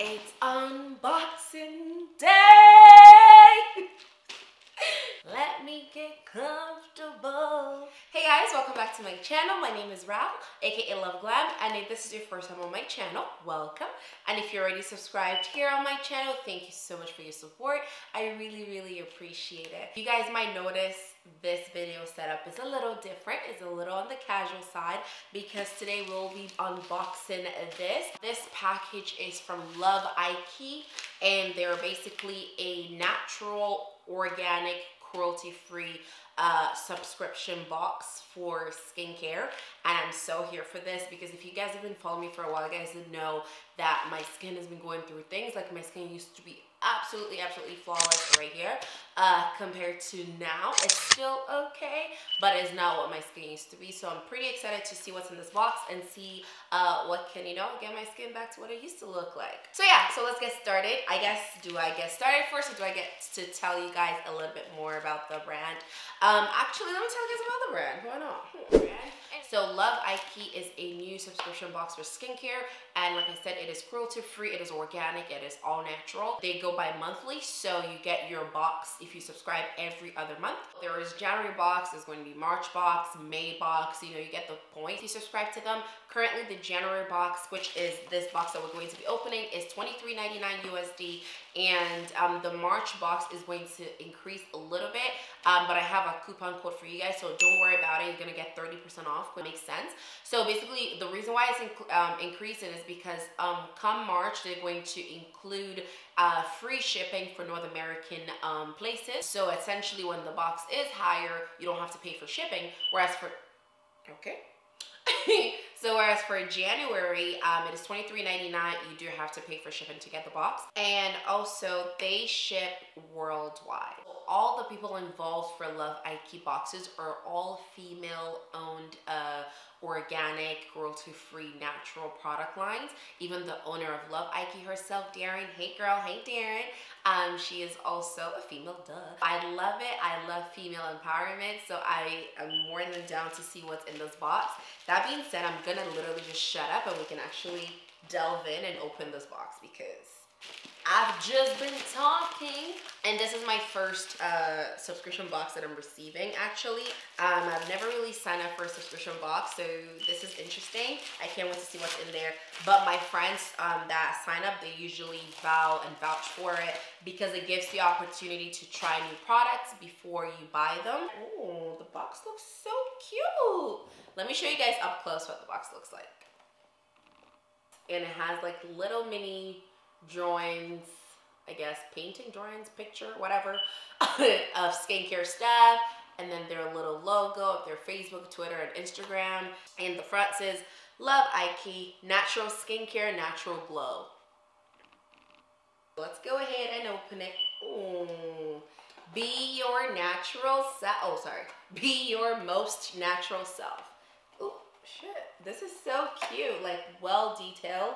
It's unboxing day! Let me get comfortable. Hey guys, welcome back to my channel. My name is Ral, aka Loveglam, and if this is your first time on my channel, welcome. And if you're already subscribed here on my channel, thank you so much for your support. I really appreciate it. You guys might notice this video setup is a little different. It's a little on the casual side because today we'll be unboxing this. This package is from Aiki, and they're basically a natural, organic, cruelty-free subscription box for skincare, and I'm so here for this because if you guys have been following me for a while, you guys know that my skin has been going through things. Like, my skin used to be absolutely flawless right here, compared to now. It's still okay, but it's not what my skin used to be. So I'm pretty excited to see what's in this box and see what can, you know, get my skin back to what it used to look like. So yeah, so let's get started. I guess, do I get started first, or do I get to tell you guys a little bit more about the brand? Actually, let me tell you guys about the brand. Why not? So Aiki is a new subscription box for skincare, and like I said, it is cruelty-free, it is organic, it is all natural. They go by monthly, so you get your box if you subscribe every other month. There is January box, there's going to be March box, May box, you know, you get the point if you subscribe to them. Currently, the January box, which is this box that we're going to be opening, is $23.99 USD, and the March box is going to increase a little bit, but I have a coupon code for you guys, so don't worry about it. You're gonna get 30% off, which makes sense. So basically, the reason why it's increasing is because come March, they're going to include free shipping for North American places. So essentially, when the box is higher, you don't have to pay for shipping, whereas for so whereas for January, it is $23.99. You do have to pay for shipping to get the box. And also, they ship worldwide. All the people involved for Aiki boxes are all female-owned, organic, cruelty-free, natural product lines. Even the owner of Aiki herself, Darren. Hey girl, hey Darren. She is also a female, duh. I love it. I love female empowerment, so I am more than down to see what's in this box. That being said, I'm gonna literally just shut up and we can actually delve in and open this box because I've just been talking. And this is my first subscription box that I'm receiving, actually. I've never really signed up for a subscription box, so this is interesting. I can't wait to see what's in there. But my friends that sign up, they usually vouch for it because it gives the opportunity to try new products before you buy them. Oh, the box looks so cute. Let me show you guys up close what the box looks like. And it has like little mini drawings, I guess, painting drawings, picture, whatever, of skincare stuff, and then their little logo of their Facebook, Twitter, and Instagram. And the front says, Aiki, natural skincare, natural glow. Let's go ahead and open it. Ooh. Be your natural self. Oh, sorry. Be your most natural self. Oh, shit. This is so cute. Like, well detailed.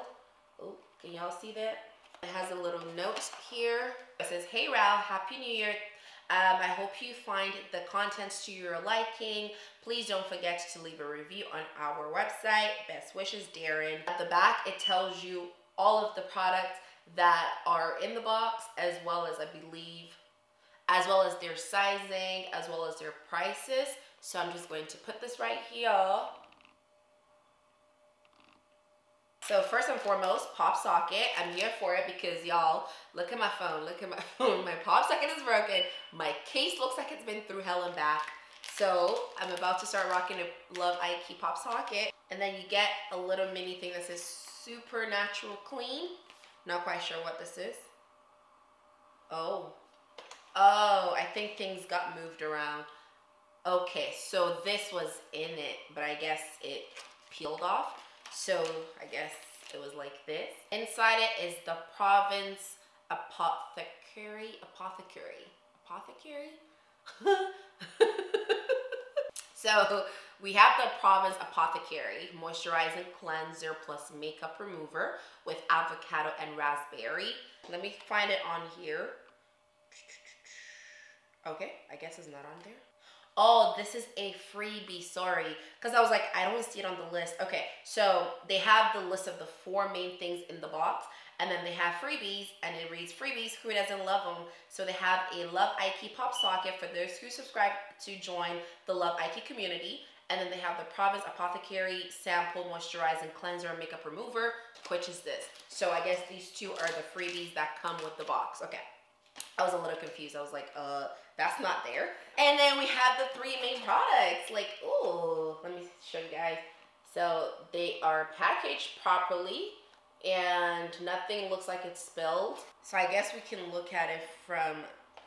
Oh, can y'all see that? It has a little note here. It says, hey Ral, Happy New Year. I hope you find the contents to your liking. Please don't forget to leave a review on our website. Best wishes, Darren. At the back, it tells you all of the products that are in the box, as well as, I believe, as well as their sizing, as well as their prices. So I'm just going to put this right here. So first and foremost, pop socket. I'm here for it because y'all, look at my phone. Look at my phone. My pop socket is broken. My case looks like it's been through hell and back. So I'm about to start rocking a Aiki pop socket. And then you get a little mini thing that says super natural clean. Not quite sure what this is. Oh, I think things got moved around. Okay, so this was in it, but I guess it peeled off. So I guess it was like this. Inside it is the Province Apothecary. So we have the Province Apothecary Moisturizing Cleanser plus Makeup Remover with avocado and raspberry. Let me find it on here. Okay, I guess it's not on there. Oh, this is a freebie, sorry. Because I was like, I don't see it on the list. Okay, so they have the list of the 4 main things in the box. And then they have freebies, and it reads freebies, who doesn't love them? So they have a Love Aiki pop socket for those who subscribe to join the Love Aiki community. And then they have the Province Apothecary Sample Moisturizing Cleanser and Makeup Remover, which is this. So I guess these two are the freebies that come with the box. Okay. I was a little confused. I was like, that's not there. And then we have the three main products. Like, ooh, let me show you guys. So they are packaged properly and nothing looks like it's spilled. So I guess we can look at it from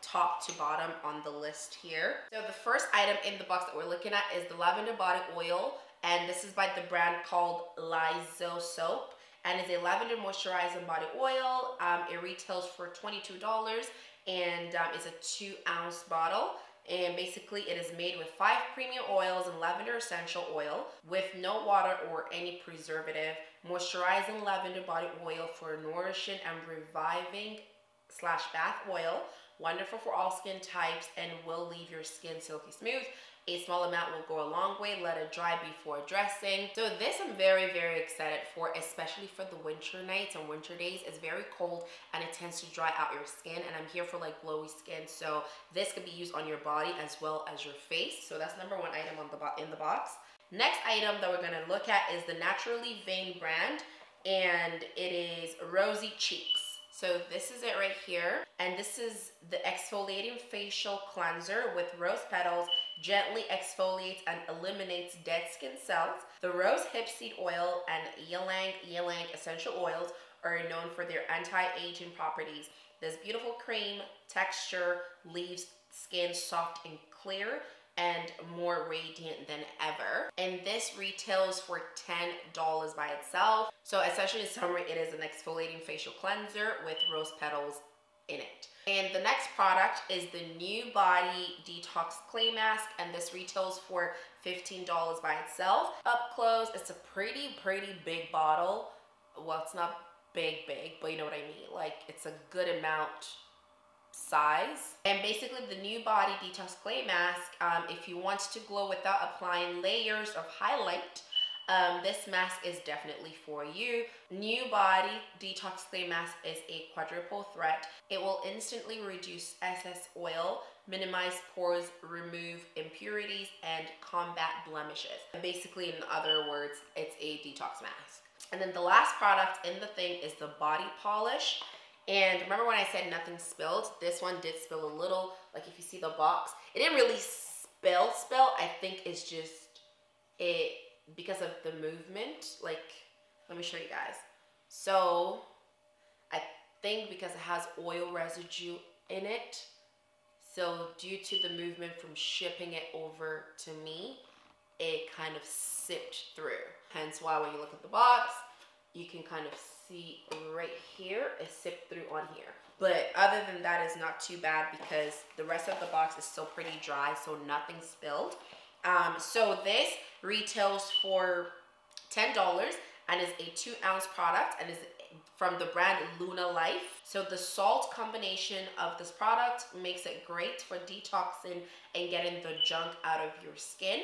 top to bottom on the list here. So the first item in the box that we're looking at is the lavender body oil, and this is by the brand called Lizo Soap, and it's a lavender moisturizing body oil. It retails for $22 and it's a 2-ounce bottle. And basically it is made with 5 premium oils and lavender essential oil with no water or any preservative. Moisturizing lavender body oil for nourishing and reviving / bath oil. Wonderful for all skin types and will leave your skin silky smooth. A small amount will go a long way. Let it dry before dressing. So this I'm very, very excited for, especially for the winter nights and winter days. It's very cold and it tends to dry out your skin, and I'm here for like glowy skin. So this could be used on your body as well as your face. So that's number one item on in the box. Next item that we're gonna look at is the Naturally Vain brand, and it is Rosy Cheeks. So this is it right here, and this is the exfoliating facial cleanser with rose petals, gently exfoliates and eliminates dead skin cells. The rose hip seed oil and ylang essential oils are known for their anti-aging properties. This beautiful cream texture leaves skin soft and clear and more radiant than ever. And this retails for $10 by itself. So essentially in summary, it is an exfoliating facial cleanser with rose petals in it. And the next product is the New Body Detox Clay Mask, and this retails for $15 by itself. Up close, it's a pretty big bottle. Well, it's not big, but you know what I mean. Like, it's a good amount size. And basically the New Body Detox Clay Mask, if you want to glow without applying layers of highlight, this mask is definitely for you. New Body Detox Clay Mask is a quadruple threat. It will instantly reduce excess oil, minimize pores, remove impurities, and combat blemishes. Basically, in other words, it's a detox mask. And then the last product in the thing is the body polish. And remember when I said nothing spilled? This one did spill a little. Like if you see the box, it didn't really spill. I think it's just it because of the movement. Like, let me show you guys. So I think because it has oil residue in it, so due to the movement from shipping it over to me, it kind of sipped through. Hence why when you look at the box, you can kind of see right here, it sipped through on here. But other than that, it's not too bad because the rest of the box is still pretty dry, so nothing spilled. So this retails for $10 and is a 2-ounce product and is from the brand Luna Life. So the salt combination of this product makes it great for detoxing and getting the junk out of your skin.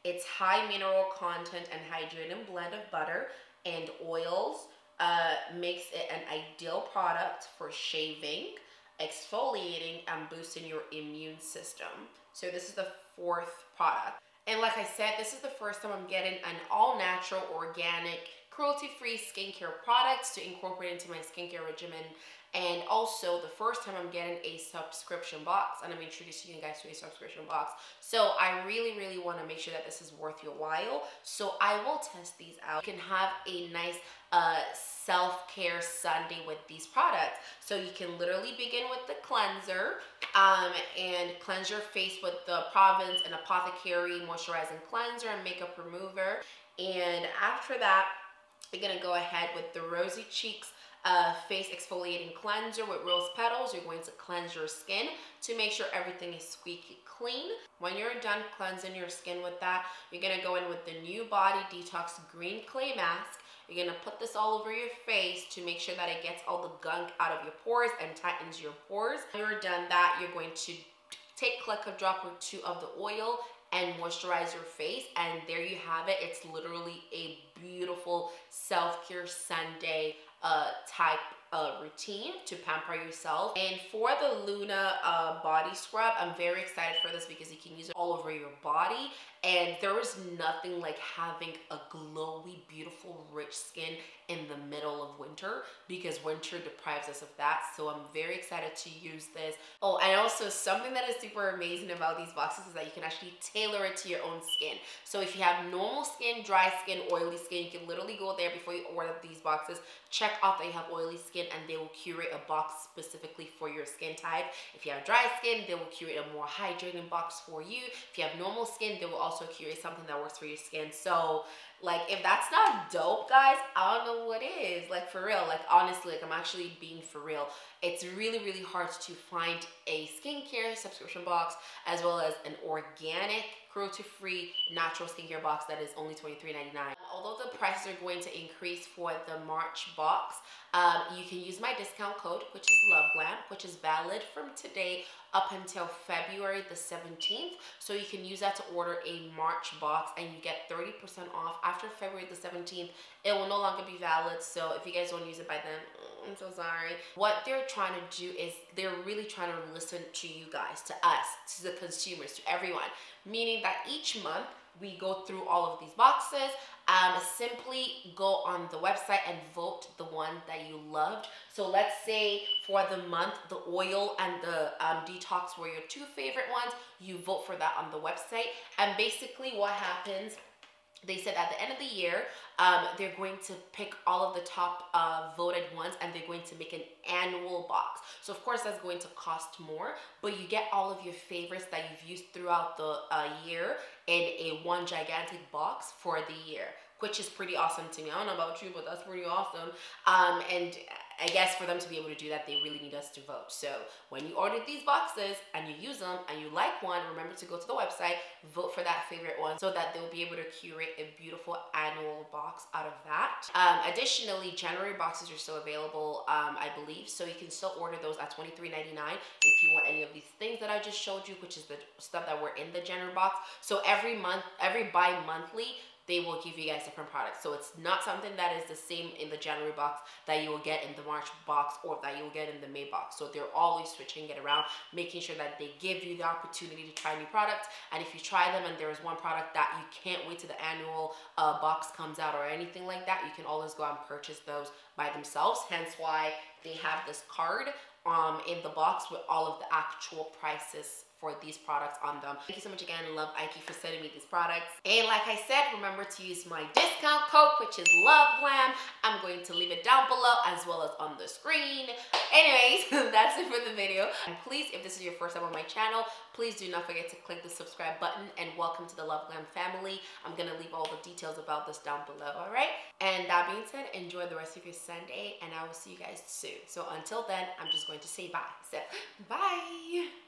Its high mineral content and hydrating blend of butter and oils makes it an ideal product for shaving, exfoliating, and boosting your immune system. So this is the 4th product. And like I said, this is the first time I'm getting an all-natural, organic, cruelty-free skincare products to incorporate into my skincare regimen. And also the first time I'm getting a subscription box, and I'm introducing you guys to a subscription box. So I really want to make sure that this is worth your while. So I will test these out. You can have a nice self-care Sunday with these products. So you can literally begin with the cleanser and cleanse your face with the Province and Apothecary Moisturizing Cleanser and Makeup Remover. And after that, you're going to go ahead with the Rosy Cheeks face exfoliating cleanser with rose petals. You're going to cleanse your skin to make sure everything is squeaky clean. When you're done cleansing your skin with that, you're going to go in with the New Body Detox Green Clay Mask. You're going to put this all over your face to make sure that it gets all the gunk out of your pores and tightens your pores. When you're done that, you're going to take like a drop or two of the oil and moisturize your face, and there you have it. It's literally a beautiful self-care Sunday type routine to pamper yourself. And for the Luna body scrub, I'm very excited for this because you can use it all over your body, and there is nothing like having a glowy, beautiful, rich skin in the middle of winter, because winter deprives us of that. So I'm very excited to use this. Oh, and also something that is super amazing about these boxes is that you can actually tailor it to your own skin. So if you have normal skin, dry skin, oily skin, you can literally go there before you order these boxes, check off that you have oily skin, and they will curate a box specifically for your skin type. If you have dry skin, they will curate a more hydrating box for you. If you have normal skin, they will also curate something that works for your skin. So like, if that's not dope, guys, I don't know what is. Like, for real, like, honestly, like, I'm actually being for real. It's really, really hard to find a skincare subscription box as well as an organic, cruelty-free, natural skincare box that is only $23.99. Although the prices are going to increase for the March box, you can use my discount code, which is LoveGlam, which is valid from today up until February the 17th. So you can use that to order a March box, and you get 30% off. After February the 17th, it will no longer be valid. So if you guys don't use it by then, I'm so sorry. What they're trying to do is they're really trying to listen to you guys, to us, to the consumers, to everyone. Meaning that each month we go through all of these boxes. Simply go on the website and vote the one that you loved. So let's say for the month, the oil and the detox were your two favorite ones. You vote for that on the website. And basically what happens, they said at the end of the year, they're going to pick all of the top voted ones, and they're going to make an annual box. So of course that's going to cost more, but you get all of your favorites that you've used throughout the year in a one gigantic box for the year, which is pretty awesome to me. I don't know about you, but that's pretty awesome. And I guess for them to be able to do that, they really need us to vote. So when you order these boxes and you use them and you like one, remember to go to the website, vote for that favorite one, so that they'll be able to curate a beautiful annual box out of that. Additionally, January boxes are still available, I believe, so you can still order those at $23.99 if you want any of these things that I just showed you, which is the stuff that were in the January box. So every month, every bi-monthly, they will give you guys different products. So it's not something that is the same in the January box that you will get in the March box or that you will get in the May box. So they're always switching it around, making sure that they give you the opportunity to try new products. And if you try them and there is one product that you can't wait till the annual box comes out or anything like that, you can always go out and purchase those by themselves. Hence why they have this card in the box with all of the actual prices for these products on them. Thank you so much again, Love Aiki, for sending me these products. And like I said, remember to use my discount code, which is LoveGlam. I'm going to leave it down below as well as on the screen. Anyways, that's it for the video. And please, if this is your first time on my channel, please do not forget to click the subscribe button, and welcome to the LoveGlam family. I'm gonna leave all the details about this down below, all right? And that being said, enjoy the rest of your Sunday, and I will see you guys soon. So until then, I'm just going to say bye. So, bye.